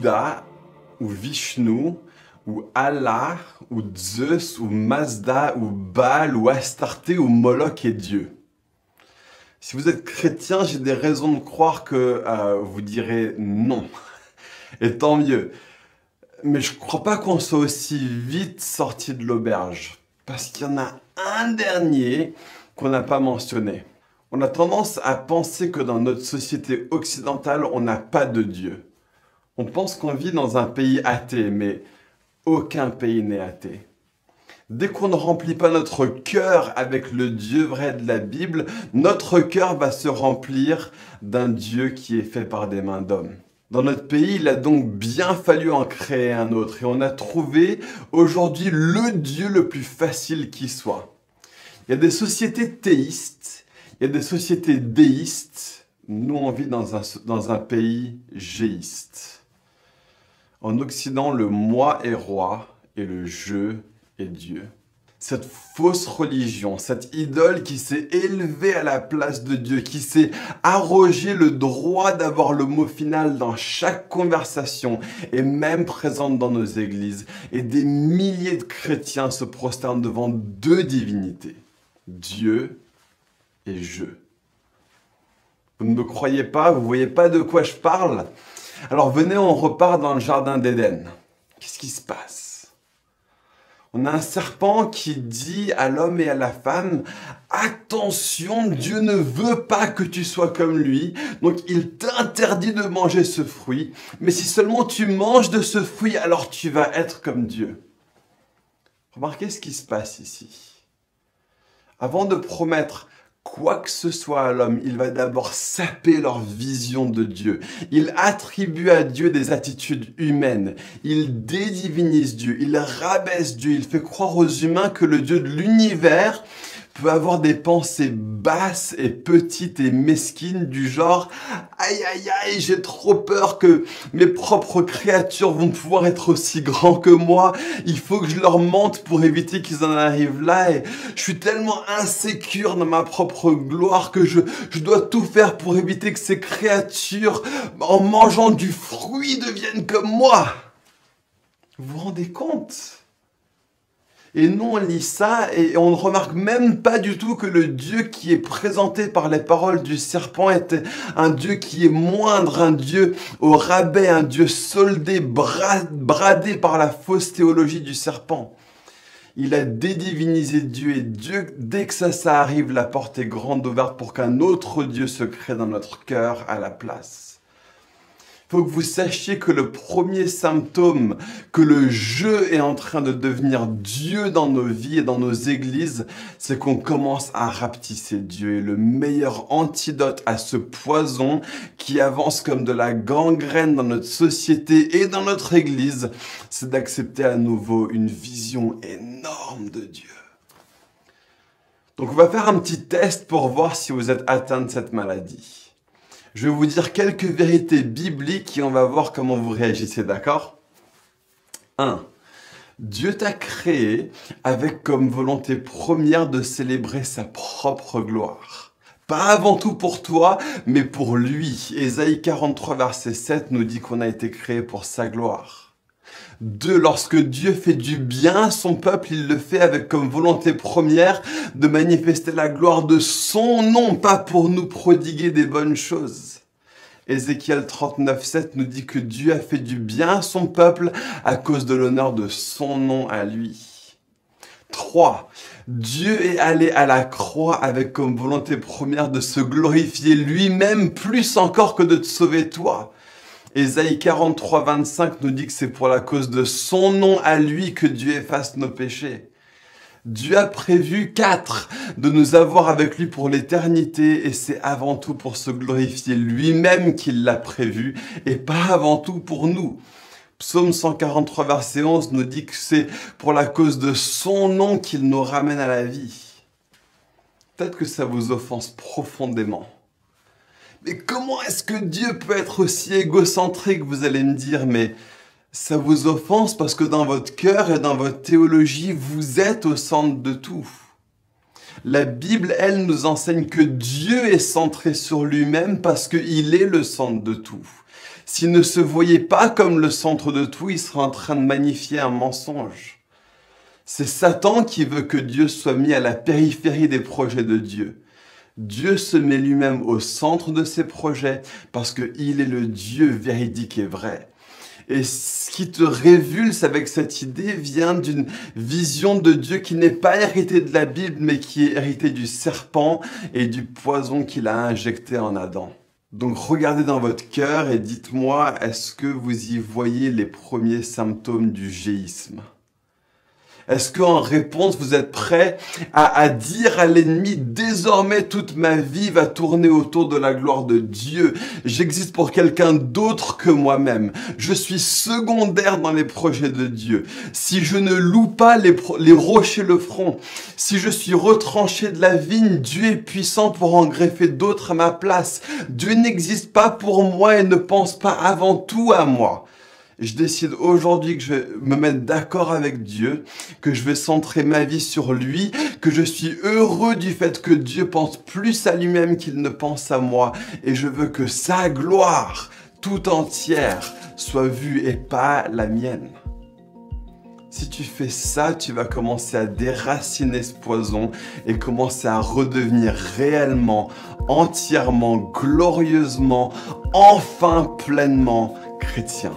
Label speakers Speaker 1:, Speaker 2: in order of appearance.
Speaker 1: Bouddha, ou Vishnu, ou Allah, ou Zeus, ou Mazda, ou Baal, ou Astarté, ou Moloch est Dieu. Si vous êtes chrétien, j'ai des raisons de croire que vous direz non. Et tant mieux. Mais je ne crois pas qu'on soit aussi vite sorti de l'auberge. Parce qu'il y en a un dernier qu'on n'a pas mentionné. On a tendance à penser que dans notre société occidentale, on n'a pas de Dieu. On pense qu'on vit dans un pays athée, mais aucun pays n'est athée. Dès qu'on ne remplit pas notre cœur avec le Dieu vrai de la Bible, notre cœur va se remplir d'un Dieu qui est fait par des mains d'hommes. Dans notre pays, il a donc bien fallu en créer un autre. Et on a trouvé aujourd'hui le Dieu le plus facile qui soit. Il y a des sociétés théistes, il y a des sociétés déistes. Nous, on vit dans un pays géiste. En Occident, le moi est roi et le je est Dieu. Cette fausse religion, cette idole qui s'est élevée à la place de Dieu, qui s'est arrogé le droit d'avoir le mot final dans chaque conversation et même présente dans nos églises. Et des milliers de chrétiens se prosternent devant deux divinités, Dieu et je. Vous ne me croyez pas? Vous ne voyez pas de quoi je parle? Alors venez, on repart dans le jardin d'Éden. Qu'est-ce qui se passe? On a un serpent qui dit à l'homme et à la femme, attention, Dieu ne veut pas que tu sois comme lui, donc il t'interdit de manger ce fruit, mais si seulement tu manges de ce fruit, alors tu vas être comme Dieu. Remarquez ce qui se passe ici. Avant de promettre quoi que ce soit à l'homme, il va d'abord saper leur vision de Dieu. Il attribue à Dieu des attitudes humaines. Il dédivinise Dieu. Il rabaisse Dieu. Il fait croire aux humains que le Dieu de l'univers peut avoir des pensées basses et petites et mesquines du genre « Aïe, aïe, aïe, j'ai trop peur que mes propres créatures vont pouvoir être aussi grands que moi. Il faut que je leur mente pour éviter qu'ils en arrivent là. Et je suis tellement insécure dans ma propre gloire que je dois tout faire pour éviter que ces créatures, en mangeant du fruit, deviennent comme moi. » Vous vous rendez compte ? Et nous, on lit ça et on ne remarque même pas du tout que le Dieu qui est présenté par les paroles du serpent est un Dieu qui est moindre, un Dieu au rabais, un Dieu soldé, bradé par la fausse théologie du serpent. Il a dédivinisé Dieu et Dieu, dès que ça arrive, la porte est grande ouverte pour qu'un autre Dieu se crée dans notre cœur à la place. Il faut que vous sachiez que le premier symptôme que le jeu est en train de devenir Dieu dans nos vies et dans nos églises, c'est qu'on commence à rapetisser Dieu. Et le meilleur antidote à ce poison qui avance comme de la gangrène dans notre société et dans notre église, c'est d'accepter à nouveau une vision énorme de Dieu. Donc on va faire un petit test pour voir si vous êtes atteint de cette maladie. Je vais vous dire quelques vérités bibliques et on va voir comment vous réagissez, d'accord? 1. Dieu t'a créé avec comme volonté première de célébrer sa propre gloire. Pas avant tout pour toi, mais pour lui. Ésaïe 43, verset 7 nous dit qu'on a été créé pour sa gloire. 2. Lorsque Dieu fait du bien à son peuple, il le fait avec comme volonté première de manifester la gloire de son nom, pas pour nous prodiguer des bonnes choses. Ézéchiel 39, 7 nous dit que Dieu a fait du bien à son peuple à cause de l'honneur de son nom à lui. 3. Dieu est allé à la croix avec comme volonté première de se glorifier lui-même plus encore que de te sauver toi. Ésaïe 43, 25 nous dit que c'est pour la cause de son nom à lui que Dieu efface nos péchés. Dieu a prévu 4, de nous avoir avec lui pour l'éternité et c'est avant tout pour se glorifier lui-même qu'il l'a prévu et pas avant tout pour nous. Psaume 143, verset 11 nous dit que c'est pour la cause de son nom qu'il nous ramène à la vie. Peut-être que ça vous offense profondément. Mais comment est-ce que Dieu peut être aussi égocentrique, vous allez me dire, mais ça vous offense parce que dans votre cœur et dans votre théologie, vous êtes au centre de tout. La Bible, elle, nous enseigne que Dieu est centré sur lui-même parce qu'il est le centre de tout. S'il ne se voyait pas comme le centre de tout, il serait en train de magnifier un mensonge. C'est Satan qui veut que Dieu soit mis à la périphérie des projets de Dieu. Dieu se met lui-même au centre de ses projets parce qu'il est le Dieu véridique et vrai. Et ce qui te révulse avec cette idée vient d'une vision de Dieu qui n'est pas héritée de la Bible, mais qui est héritée du serpent et du poison qu'il a injecté en Adam. Donc regardez dans votre cœur et dites-moi, est-ce que vous y voyez les premiers symptômes du géisme ? Est-ce qu'en réponse, vous êtes prêt à dire à l'ennemi, désormais toute ma vie va tourner autour de la gloire de Dieu. J'existe pour quelqu'un d'autre que moi-même. Je suis secondaire dans les projets de Dieu. Si je ne loue pas les rochers le front, si je suis retranché de la vigne, Dieu est puissant pour en greffer d'autres à ma place. Dieu n'existe pas pour moi et ne pense pas avant tout à moi. Je décide aujourd'hui que je vais me mettre d'accord avec Dieu, que je vais centrer ma vie sur lui, que je suis heureux du fait que Dieu pense plus à lui-même qu'il ne pense à moi. Et je veux que sa gloire tout entière soit vue et pas la mienne. Si tu fais ça, tu vas commencer à déraciner ce poison et commencer à redevenir réellement, entièrement, glorieusement, enfin pleinement chrétien.